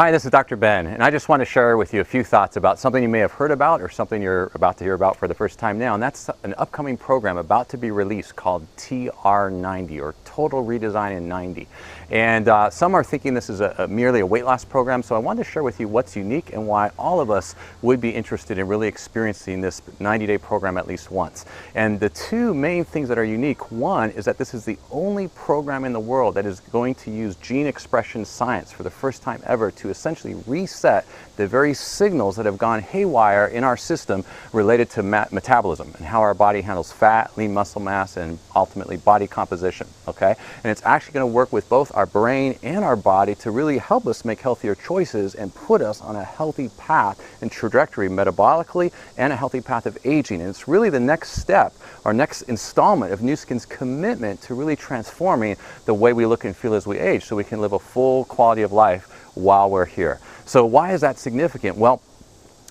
Hi, this is Dr. Ben, and I just want to share with you a few thoughts about something you may have heard about or something you're about to hear about for the first time now, and that's an upcoming program about to be released called TR90, or Total Redesign in 90. And some are thinking this is merely a weight loss program, so I wanted to share with you what's unique and why all of us would be interested in really experiencing this 90-day program at least once. And the two main things that are unique, one is that this is the only program in the world that is going to use gene expression science for the first time ever to essentially reset the very signals that have gone haywire in our system related to metabolism and how our body handles fat, lean muscle mass, and ultimately body composition, okay? And it's actually going to work with both our brain and our body to really help us make healthier choices and put us on a healthy path and trajectory metabolically and a healthy path of aging. And it's really the next step, our next installment of Nu Skin's commitment to really transforming the way we look and feel as we age so we can live a full quality of life while we're here. So why is that significant? Well,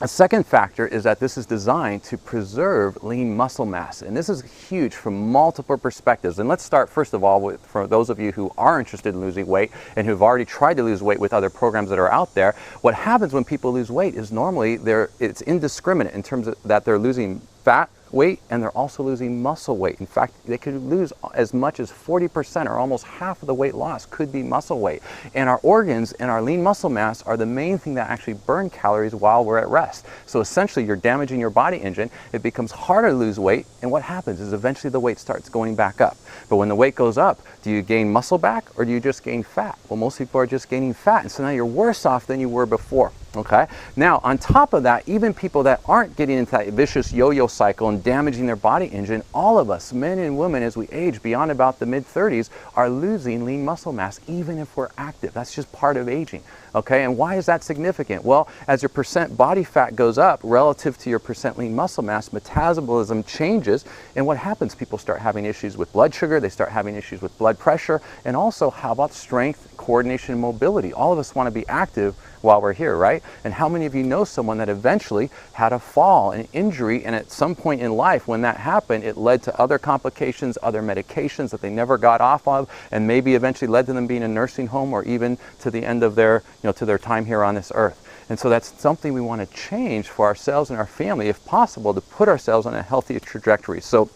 a second factor is that this is designed to preserve lean muscle mass, and this is huge from multiple perspectives. And let's start first of all with, for those of you who are interested in losing weight and who've already tried to lose weight with other programs that are out there, what happens when people lose weight is normally it's indiscriminate in terms of that they're losing fat weight and they're also losing muscle weight. In fact, they could lose as much as 40%, or almost half of the weight loss could be muscle weight. And our organs and our lean muscle mass are the main thing that actually burn calories while we're at rest. So essentially you're damaging your body engine. It becomes harder to lose weight, and what happens is eventually the weight starts going back up. But when the weight goes up, do you gain muscle back or do you just gain fat? Well, most people are just gaining fat, and so now you're worse off than you were before. Okay. Now, on top of that, even people that aren't getting into that vicious yo-yo cycle and damaging their body engine, all of us, men and women, as we age beyond about the mid-30s, are losing lean muscle mass, even if we're active. That's just part of aging. Okay, and why is that significant? Well, as your percent body fat goes up relative to your percent lean muscle mass, metabolism changes, and what happens? People start having issues with blood sugar, they start having issues with blood pressure, and also, how about strength, coordination, and mobility? All of us want to be active while we're here, right? And how many of you know someone that eventually had a fall, an injury, and at some point in life when that happened, it led to other complications, other medications that they never got off of, and maybe eventually led to them being in a nursing home or even to the end of their, to their time here on this earth. And so that's something we want to change for ourselves and our family, if possible, to put ourselves on a healthy trajectory. So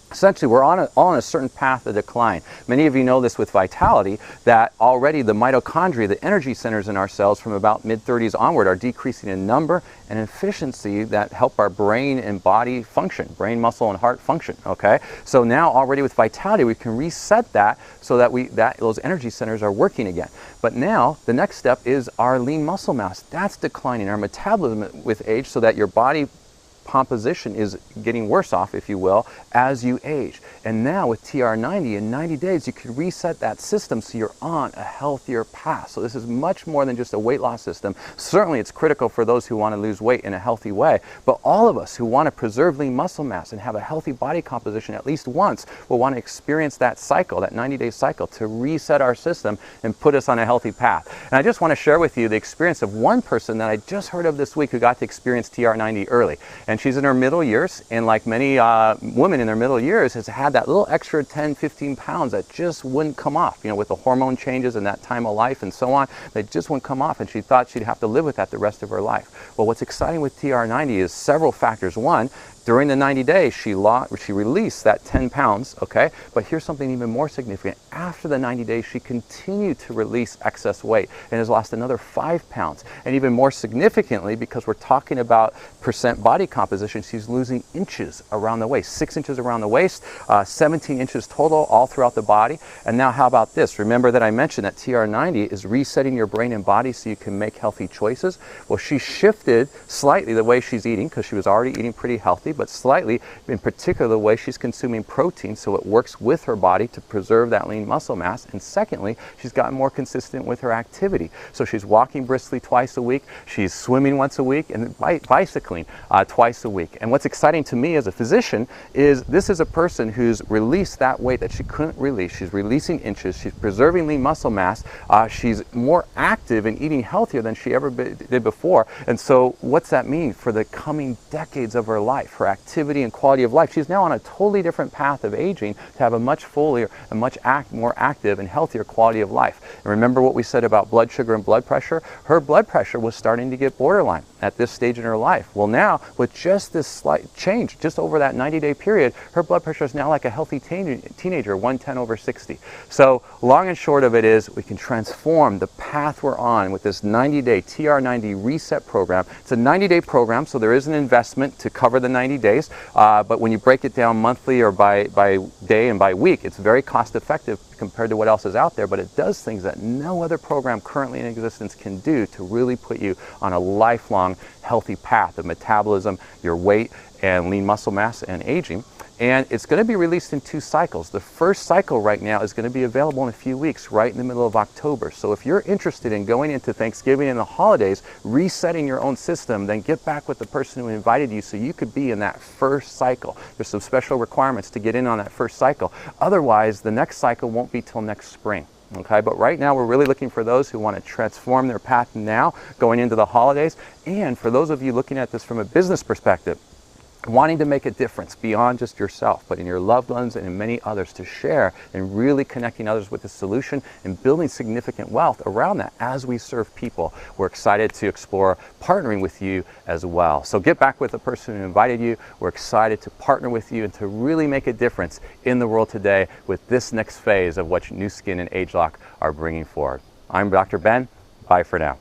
essentially, we're all on a certain path of decline. Many of you know this with Vitality, that already the mitochondria, the energy centers in our cells from about mid-30s onward, are decreasing in number and efficiency that help our brain and body function, brain, muscle, and heart function, okay? So now already with Vitality, we can reset that so that those energy centers are working again. But now, the next step is our lean muscle mass. That's declining, our metabolism with age, so that your body composition is getting worse off, if you will, as you age. And now with TR90, in 90 days, you can reset that system so you're on a healthier path. So this is much more than just a weight loss system. Certainly it's critical for those who want to lose weight in a healthy way, but all of us who want to preserve lean muscle mass and have a healthy body composition at least once will want to experience that cycle, that 90-day cycle, to reset our system and put us on a healthy path. And I just want to share with you the experience of one person that I just heard of this week who got to experience TR90 early. And she's in her middle years, and like many women in their middle years, has had that little extra 10, 15 pounds that just wouldn't come off, with the hormone changes and that time of life and so on, they just wouldn't come off, and she thought she'd have to live with that the rest of her life. Well, what's exciting with TR90 is several factors. One, during the 90 days, she released that 10 pounds, okay? But here's something even more significant. After the 90 days, she continued to release excess weight and has lost another 5 pounds. And even more significantly, because we're talking about percent body composition, she's losing inches around the waist, 6 inches around the waist, 17 inches total all throughout the body. And now how about this? Remember that I mentioned that TR90 is resetting your brain and body so you can make healthy choices. Well, she shifted slightly the way she's eating, because she was already eating pretty healthy, but slightly, in particular, the way she's consuming protein, so it works with her body to preserve that lean muscle mass. And secondly, she's gotten more consistent with her activity. So she's walking briskly twice a week, she's swimming once a week, and bicycling twice a week. And what's exciting to me as a physician is this is a person who's released that weight that she couldn't release. She's releasing inches, she's preserving lean muscle mass, she's more active and eating healthier than she ever did before. And so what's that mean for the coming decades of her life? Her her activity and quality of life. She's now on a totally different path of aging to have a much fuller and much more active and healthier quality of life. And remember what we said about blood sugar and blood pressure? Her blood pressure was starting to get borderline at this stage in her life. Well, now with just this slight change, just over that 90-day period, her blood pressure is now like a healthy teenager, 110/60. So long and short of it is we can transform the path we're on with this 90-day TR90 reset program. It's a 90-day program, so there is an investment to cover the 90 days, but when you break it down monthly or by day and by week, it's very cost effective compared to what else is out there, but it does things that no other program currently in existence can do to really put you on a lifelong healthy path of metabolism, your weight, and lean muscle mass and aging. And it's going to be released in 2 cycles. The first cycle right now is going to be available in a few weeks, right in the middle of October. So if you're interested in going into Thanksgiving and the holidays, resetting your own system, then get back with the person who invited you so you could be in that first cycle. There's some special requirements to get in on that first cycle. Otherwise, the next cycle won't be till next spring. Okay, but right now we're really looking for those who want to transform their path now going into the holidays, and for those of you looking at this from a business perspective, wanting to make a difference beyond just yourself, but in your loved ones and in many others, to share and really connecting others with the solution and building significant wealth around that as we serve people. We're excited to explore partnering with you as well. So get back with the person who invited you. We're excited to partner with you and to really make a difference in the world today with this next phase of what Nu Skin and ageLOC are bringing forward. I'm Dr. Ben. Bye for now.